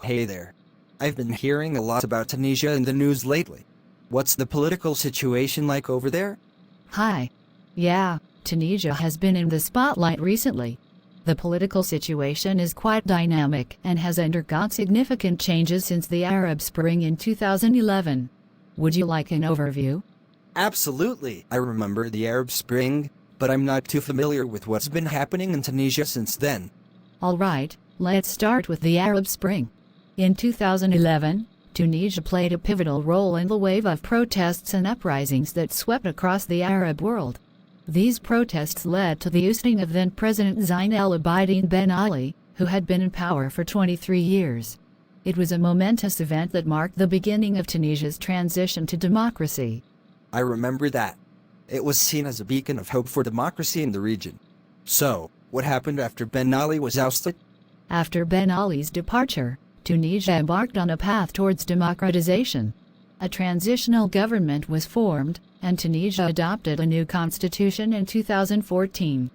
Hey there. I've been hearing a lot about Tunisia in the news lately. What's the political situation like over there? Hi. Yeah, Tunisia has been in the spotlight recently. The political situation is quite dynamic and has undergone significant changes since the Arab Spring in 2011. Would you like an overview? Absolutely. I remember the Arab Spring, but I'm not too familiar with what's been happening in Tunisia since then. All right, let's start with the Arab Spring. In 2011, Tunisia played a pivotal role in the wave of protests and uprisings that swept across the Arab world. These protests led to the ousting of then-President Zine El Abidine Ben Ali, who had been in power for 23 years. It was a momentous event that marked the beginning of Tunisia's transition to democracy. I remember that. It was seen as a beacon of hope for democracy in the region. So, what happened after Ben Ali was ousted? After Ben Ali's departure, Tunisia embarked on a path towards democratization. A transitional government was formed, and Tunisia adopted a new constitution in 2014.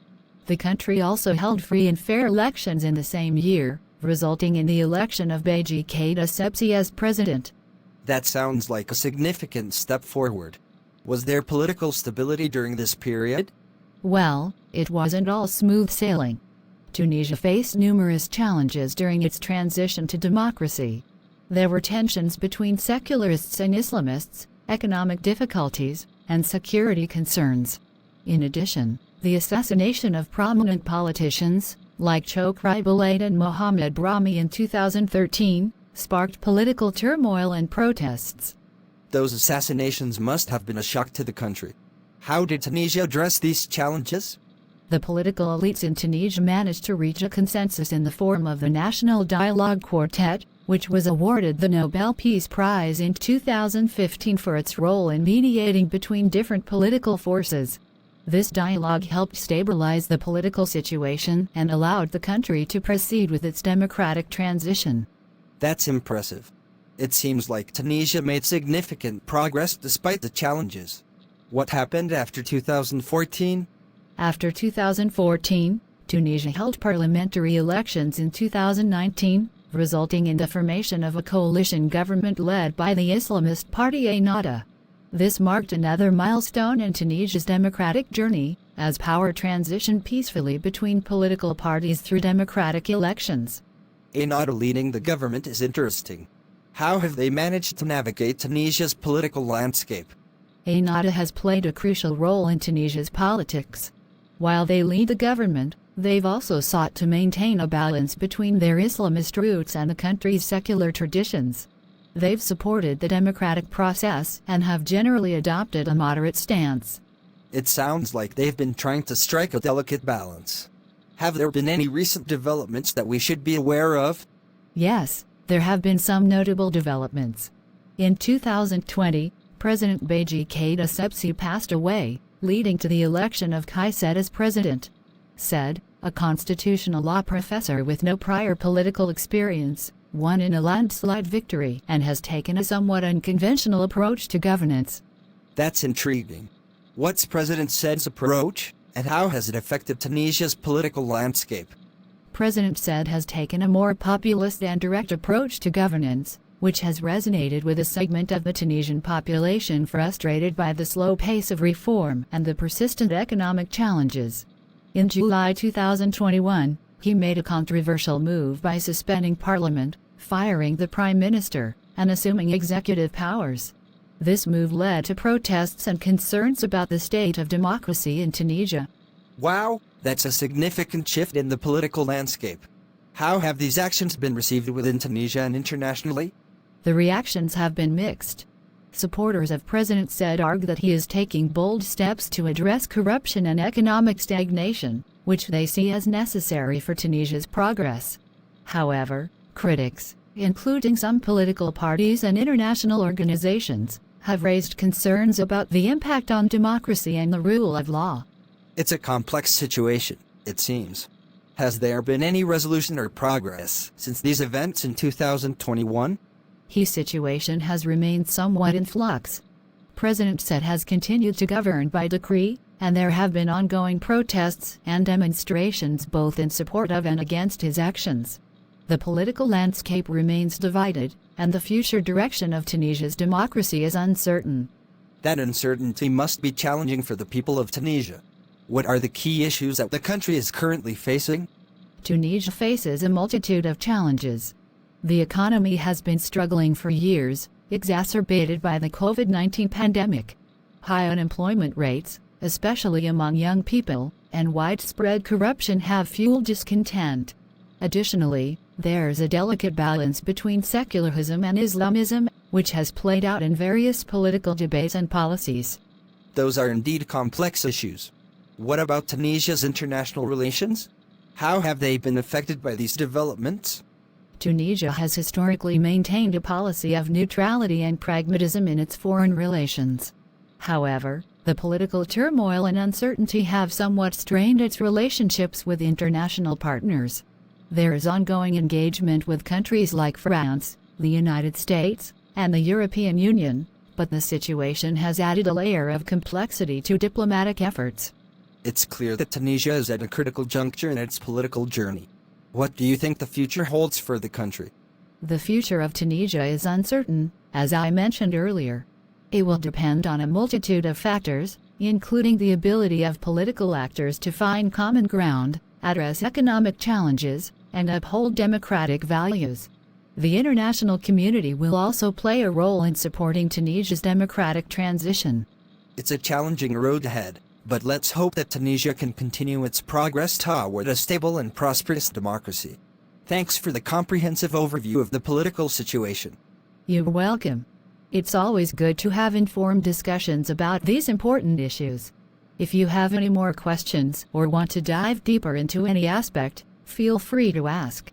The country also held free and fair elections in the same year, resulting in the election of Beji Caid Essebsi as president. That sounds like a significant step forward. Was there political stability during this period? Well, it wasn't all smooth sailing. Tunisia faced numerous challenges during its transition to democracy. There were tensions between secularists and Islamists, economic difficulties, and security concerns. In addition, the assassination of prominent politicians, like Chokri Belaid and Mohamed Brahmi in 2013, sparked political turmoil and protests. Those assassinations must have been a shock to the country. How did Tunisia address these challenges? The political elites in Tunisia managed to reach a consensus in the form of the National Dialogue Quartet, which was awarded the Nobel Peace Prize in 2015 for its role in mediating between different political forces. This dialogue helped stabilize the political situation and allowed the country to proceed with its democratic transition. That's impressive. It seems like Tunisia made significant progress despite the challenges. What happened after 2014? After 2014, Tunisia held parliamentary elections in 2019, resulting in the formation of a coalition government led by the Islamist party Ennahda. This marked another milestone in Tunisia's democratic journey, as power transitioned peacefully between political parties through democratic elections. Ennahda leading the government is interesting. How have they managed to navigate Tunisia's political landscape? Ennahda has played a crucial role in Tunisia's politics. While they lead the government, they've also sought to maintain a balance between their Islamist roots and the country's secular traditions. They've supported the democratic process and have generally adopted a moderate stance. It sounds like they've been trying to strike a delicate balance. Have there been any recent developments that we should be aware of? Yes, there have been some notable developments. In 2020, President Beji Caid Essebsi passed away, leading to the election of Kais Saied as president. Said, a constitutional law professor with no prior political experience, won in a landslide victory and has taken a somewhat unconventional approach to governance. That's intriguing. What's President Said's approach, and how has it affected Tunisia's political landscape? President Said has taken a more populist and direct approach to governance, which has resonated with a segment of the Tunisian population frustrated by the slow pace of reform and the persistent economic challenges. In July 2021, he made a controversial move by suspending parliament, firing the prime minister, and assuming executive powers. This move led to protests and concerns about the state of democracy in Tunisia. Wow, that's a significant shift in the political landscape. How have these actions been received within Tunisia and internationally? The reactions have been mixed. Supporters of President Said argue that he is taking bold steps to address corruption and economic stagnation, which they see as necessary for Tunisia's progress. However, critics, including some political parties and international organizations, have raised concerns about the impact on democracy and the rule of law. It's a complex situation, it seems. Has there been any resolution or progress since these events in 2021? His situation has remained somewhat in flux. President Said has continued to govern by decree, and there have been ongoing protests and demonstrations both in support of and against his actions. The political landscape remains divided, and the future direction of Tunisia's democracy is uncertain. That uncertainty must be challenging for the people of Tunisia. What are the key issues that the country is currently facing? Tunisia faces a multitude of challenges. The economy has been struggling for years, exacerbated by the COVID-19 pandemic. High unemployment rates, especially among young people, and widespread corruption have fueled discontent. Additionally, there's a delicate balance between secularism and Islamism, which has played out in various political debates and policies. Those are indeed complex issues. What about Tunisia's international relations? How have they been affected by these developments? Tunisia has historically maintained a policy of neutrality and pragmatism in its foreign relations. However, the political turmoil and uncertainty have somewhat strained its relationships with international partners. There is ongoing engagement with countries like France, the United States, and the European Union, but the situation has added a layer of complexity to diplomatic efforts. It's clear that Tunisia is at a critical juncture in its political journey. What do you think the future holds for the country? The future of Tunisia is uncertain, as I mentioned earlier. It will depend on a multitude of factors, including the ability of political actors to find common ground, address economic challenges, and uphold democratic values. The international community will also play a role in supporting Tunisia's democratic transition. It's a challenging road ahead, but let's hope that Tunisia can continue its progress toward a stable and prosperous democracy. Thanks for the comprehensive overview of the political situation. You're welcome. It's always good to have informed discussions about these important issues. If you have any more questions or want to dive deeper into any aspect, feel free to ask.